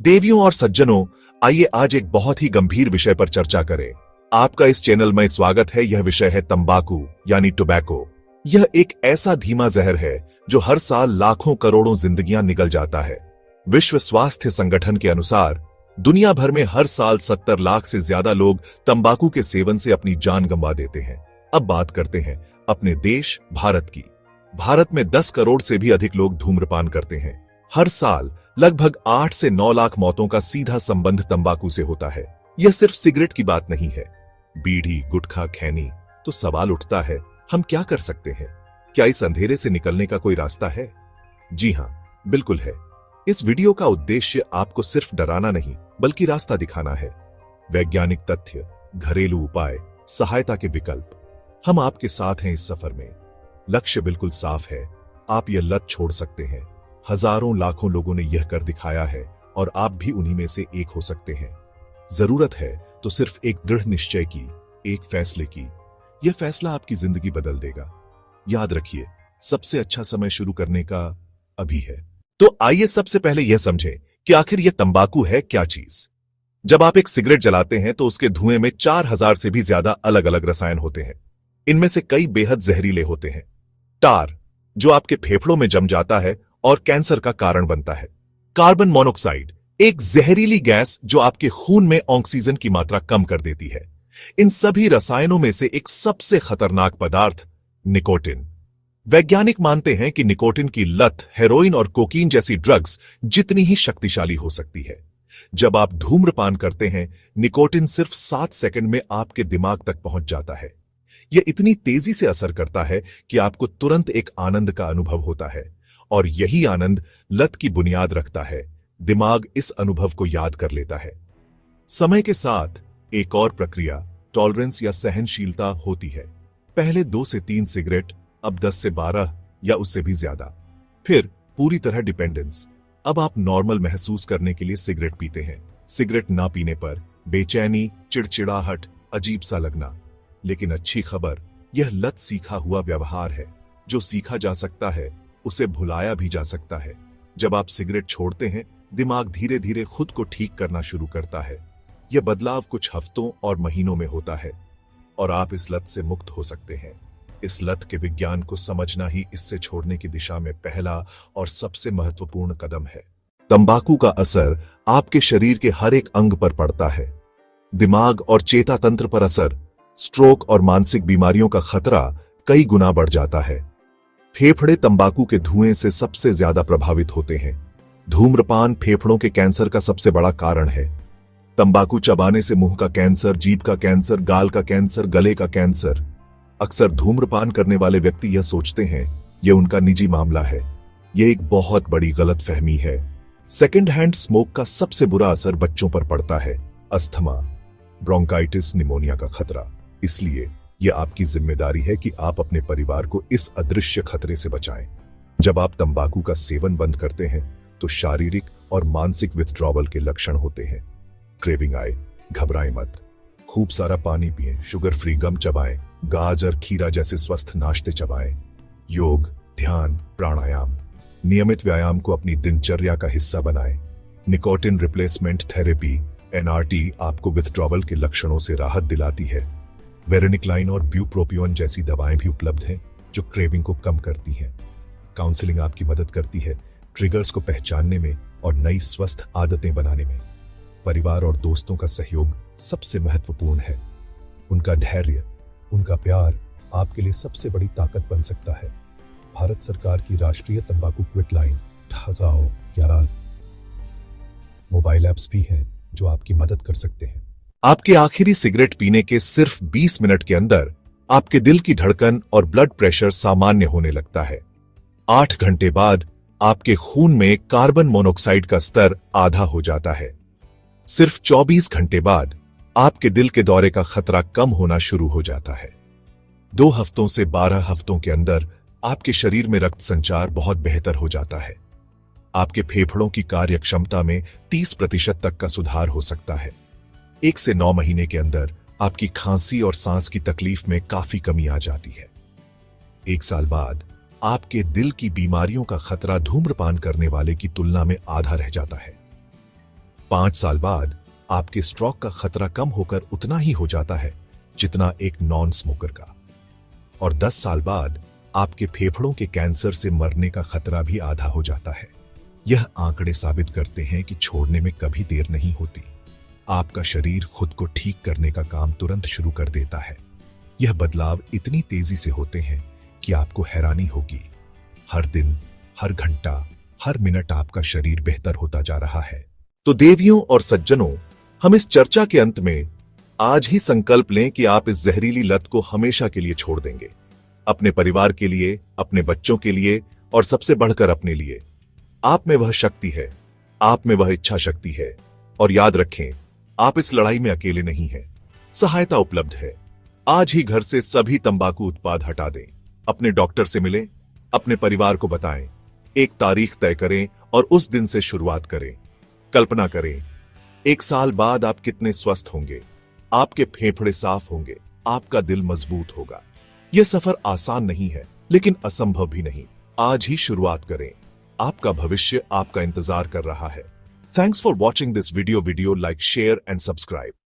देवियों और सज्जनों, आइए आज एक बहुत ही गंभीर विषय पर चर्चा करें। आपका इस चैनल में स्वागत है। यह विषय है तंबाकू यानी टोबैको। यह एक ऐसा धीमा जहर है जो हर साल लाखों करोड़ों जिंदगियां निगल जाता है। विश्व स्वास्थ्य संगठन के अनुसार दुनिया भर में हर साल 70 लाख से ज्यादा लोग तंबाकू के सेवन से अपनी जान गंवा देते हैं। अब बात करते हैं अपने देश भारत की। भारत में 10 करोड़ से भी अधिक लोग धूम्रपान करते हैं। हर साल लगभग 8 से 9 लाख मौतों का सीधा संबंध तंबाकू से होता है। यह सिर्फ सिगरेट की बात नहीं है, बीड़ी, गुटखा, खैनी। तो सवाल उठता है, हम क्या कर सकते हैं? क्या इस अंधेरे से निकलने का कोई रास्ता है? जी हां, बिल्कुल है। इस वीडियो का उद्देश्य आपको सिर्फ डराना नहीं, बल्कि रास्ता दिखाना है। वैज्ञानिक तथ्य, घरेलू उपाय, सहायता के विकल्प। हम आपके साथ हैं इस सफर में। लक्ष्य बिल्कुल साफ है, आप यह लत छोड़ सकते हैं। हजारों लाखों लोगों ने यह कर दिखाया है और आप भी उन्हीं में से एक हो सकते हैं। जरूरत है तो सिर्फ एक दृढ़ निश्चय की, एक फैसले की। यह फैसला आपकी जिंदगी बदल देगा। याद रखिए, सबसे अच्छा समय शुरू करने का अभी है। तो आइए सबसे पहले यह समझें कि आखिर यह तंबाकू है क्या चीज। जब आप एक सिगरेट जलाते हैं तो उसके धुएं में 4000 से भी ज्यादा अलग अलग रसायन होते हैं। इनमें से कई बेहद जहरीले होते हैं। टार, जो आपके फेफड़ों में जम जाता है और कैंसर का कारण बनता है। कार्बन मोनोऑक्साइड, एक जहरीली गैस जो आपके खून में ऑक्सीजन की मात्रा कम कर देती है। इन सभी रसायनों में से एक सबसे खतरनाक पदार्थ निकोटिन। वैज्ञानिक मानते हैं कि निकोटिन की लत हेरोइन और कोकीन जैसी ड्रग्स जितनी ही शक्तिशाली हो सकती है। जब आप धूम्रपान करते हैं, निकोटिन सिर्फ 7 सेकंड में आपके दिमाग तक पहुंच जाता है। यह इतनी तेजी से असर करता है कि आपको तुरंत एक आनंद का अनुभव होता है, और यही आनंद लत की बुनियाद रखता है। दिमाग इस अनुभव को याद कर लेता है। समय के साथ एक और प्रक्रिया, टॉलरेंस या सहनशीलता होती है। पहले 2 से 3 सिगरेट, अब 10 से 12 या उससे भी ज्यादा। फिर पूरी तरह डिपेंडेंस। अब आप नॉर्मल महसूस करने के लिए सिगरेट पीते हैं। सिगरेट ना पीने पर बेचैनी, चिड़चिड़ाहट, अजीब सा लगना। लेकिन अच्छी खबर, यह लत सीखा हुआ व्यवहार है। जो सीखा जा सकता है उसे भुलाया भी जा सकता है। जब आप सिगरेट छोड़ते हैं, दिमाग धीरे धीरे खुद को ठीक करना शुरू करता है। यह बदलाव कुछ हफ्तों और महीनों में होता है और आप इस लत से मुक्त हो सकते हैं। इस लत के विज्ञान को समझना ही इससे छोड़ने की दिशा में पहला और सबसे महत्वपूर्ण कदम है। तंबाकू का असर आपके शरीर के हर एक अंग पर पड़ता है। दिमाग और चेता तंत्र पर असर, स्ट्रोक और मानसिक बीमारियों का खतरा कई गुना बढ़ जाता है। फेफड़े तंबाकू के धुएं से सबसे ज्यादा प्रभावित होते हैं। धूम्रपान फेफड़ों के कैंसर का सबसे बड़ा कारण है। तंबाकू चबाने से मुंह का कैंसर, जीभ का कैंसर, गाल का कैंसर, गले का कैंसर। अक्सर धूम्रपान करने वाले व्यक्ति यह सोचते हैं यह उनका निजी मामला है। यह एक बहुत बड़ी गलतफहमी है। सेकेंड हैंड स्मोक का सबसे बुरा असर बच्चों पर पड़ता है। अस्थमा, ब्रोंकाइटिस, निमोनिया का खतरा। इसलिए यह आपकी जिम्मेदारी है कि आप अपने परिवार को इस अदृश्य खतरे से बचाएं। जब आप तंबाकू का सेवन बंद करते हैं तो शारीरिक और मानसिक विथड्रॉवल के लक्षण होते हैं। क्रेविंग आए, घबराएं मत। खूब सारा पानी पिएं, शुगर फ्री गम चबाएं, गाजर, खीरा जैसे स्वस्थ नाश्ते चबाएं। योग, ध्यान, प्राणायाम, नियमित व्यायाम को अपनी दिनचर्या का हिस्सा बनाएं। निकोटिन रिप्लेसमेंट थेरेपी NRT आपको विथड्रॉवल के लक्षणों से राहत दिलाती है। वेरेनिक्लाइन और ब्यूप्रोपियोन जैसी दवाएं भी उपलब्ध हैं जो क्रेविंग को कम करती हैं। काउंसलिंग आपकी मदद करती है ट्रिगर्स को पहचानने में और नई स्वस्थ आदतें बनाने में। परिवार और दोस्तों का सहयोग सबसे महत्वपूर्ण है। उनका धैर्य, उनका प्यार आपके लिए सबसे बड़ी ताकत बन सकता है। भारत सरकार की राष्ट्रीय तंबाकू क्विट लाइन 11 मोबाइल ऐप्स भी हैं जो आपकी मदद कर सकते हैं। आपके आखिरी सिगरेट पीने के सिर्फ 20 मिनट के अंदर आपके दिल की धड़कन और ब्लड प्रेशर सामान्य होने लगता है। 8 घंटे बाद आपके खून में कार्बन मोनोऑक्साइड का स्तर आधा हो जाता है। सिर्फ 24 घंटे बाद आपके दिल के दौरे का खतरा कम होना शुरू हो जाता है। 2 हफ्तों से 12 हफ्तों के अंदर आपके शरीर में रक्त संचार बहुत बेहतर हो जाता है। आपके फेफड़ों की कार्यक्षमता में 30% तक का सुधार हो सकता है। 1 से 9 महीने के अंदर आपकी खांसी और सांस की तकलीफ में काफी कमी आ जाती है। 1 साल बाद आपके दिल की बीमारियों का खतरा धूम्रपान करने वाले की तुलना में आधा रह जाता है। 5 साल बाद आपके स्ट्रोक का खतरा कम होकर उतना ही हो जाता है जितना एक नॉन स्मोकर का। और 10 साल बाद आपके फेफड़ों के कैंसर से मरने का खतरा भी आधा हो जाता है। यह आंकड़े साबित करते हैं कि छोड़ने में कभी देर नहीं होती। आपका शरीर खुद को ठीक करने का काम तुरंत शुरू कर देता है। यह बदलाव इतनी तेजी से होते हैं कि आपको हैरानी होगी। हर दिन, हर घंटा, हर मिनट आपका शरीर बेहतर होता जा रहा है। तो देवियों और सज्जनों, हम इस चर्चा के अंत में आज ही संकल्प लें कि आप इस जहरीली लत को हमेशा के लिए छोड़ देंगे। अपने परिवार के लिए, अपने बच्चों के लिए और सबसे बढ़कर अपने लिए। आप में वह शक्ति है, आप में वह इच्छा शक्ति है। और याद रखें, आप इस लड़ाई में अकेले नहीं हैं। सहायता उपलब्ध है। आज ही घर से सभी तंबाकू उत्पाद हटा दें। अपने डॉक्टर से मिलें, अपने परिवार को बताएं, एक तारीख तय करें और उस दिन से शुरुआत करें। कल्पना करें, 1 साल बाद आप कितने स्वस्थ होंगे। आपके फेफड़े साफ होंगे, आपका दिल मजबूत होगा। यह सफर आसान नहीं है, लेकिन असंभव भी नहीं। आज ही शुरुआत करें। आपका भविष्य आपका इंतजार कर रहा है। Thanks for watching this video. Like, share and subscribe.